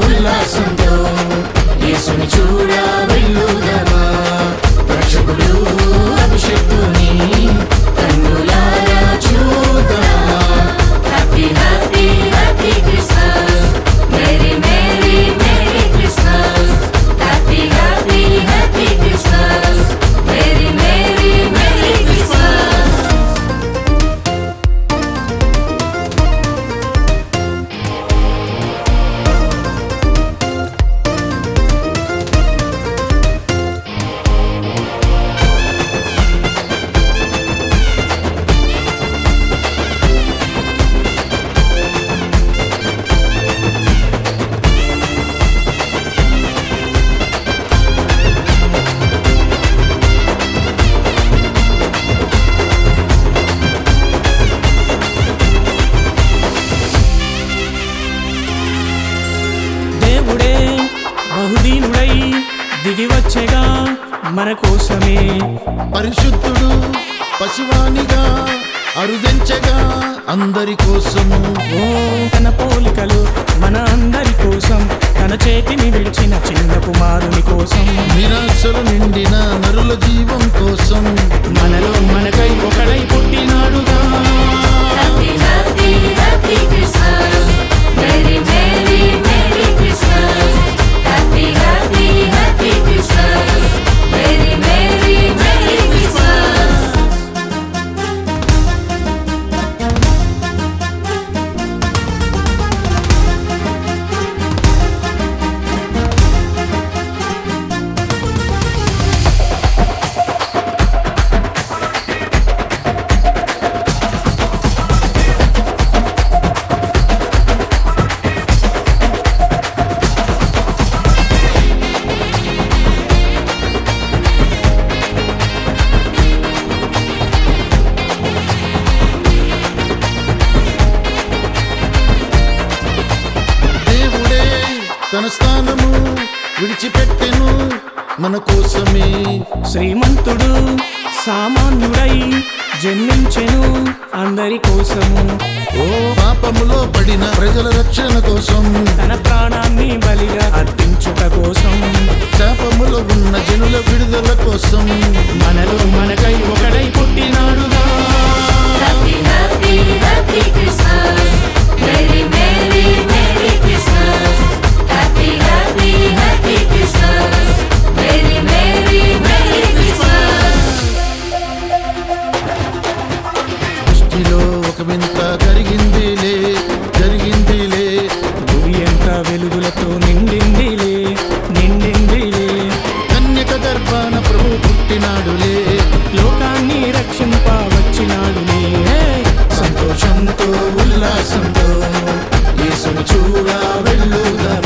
ఉల్లాసంతో యేసుని చూడ వెళ్ళుదమా. రక్షకుడు అభిషేక్తుని కన్నులారా చూద్దామా. Happy happy happy Christmas, merry merry merry Christmas. Happy happy happy Christmas, merry merry merry Christmas. దేవుడే బహుదీనుడై దిగి వచ్చేగా మన కోసమే. పరిశుద్ధుడు పశువానిగా అరుదెంచగా అందరి కోసము. ఓ తన పోలికలు మన అందరి కోసం, తన చేతిని విడిచిన చిన్న కుమారుని కోసం, నిరాశలు నిండిన నరుల జీవం కోసం మనలో మనకై ఒకడై పుట్టినాడుగా. Happy happy happy Christmas, merry merry merry Christmas. Happy happy happy Christmas, merry merry merry Christmas. దేవుడే తన స్థానము విడిచిపెట్టెను మన కోసమే. శ్రీమంతుడు సామాన్యుడై జన్మించెను అందరి కోసము. ఓ పాపములో పడిన ప్రజల రక్షణ కోసం, తన ప్రాణాన్ని బలిగా అర్పించుట కోసం, శాపములో ఉన్న జనుల విడుదల కోసం మనలో మనకై ఒకడై పుట్టినాడుగా. Happy happy happy Christmas, merry merry merry Christmas. Happy happy happy Christmas, merry merry merry Christmas. సృష్టిలో ఒక వింత జరిగిందిలే జరిగిందిలే. భూమి ఎంత వెలుగులతో నిండిందిలే నిండిందిలే. కన్యక గర్భాన ప్రభు పుట్టినాడులే. లోకాన్ని రక్షింప వచ్చినాడులే. సంతోషంతో ఉల్లాసంతో యేసుని చూడ వెళ్ళుదమా.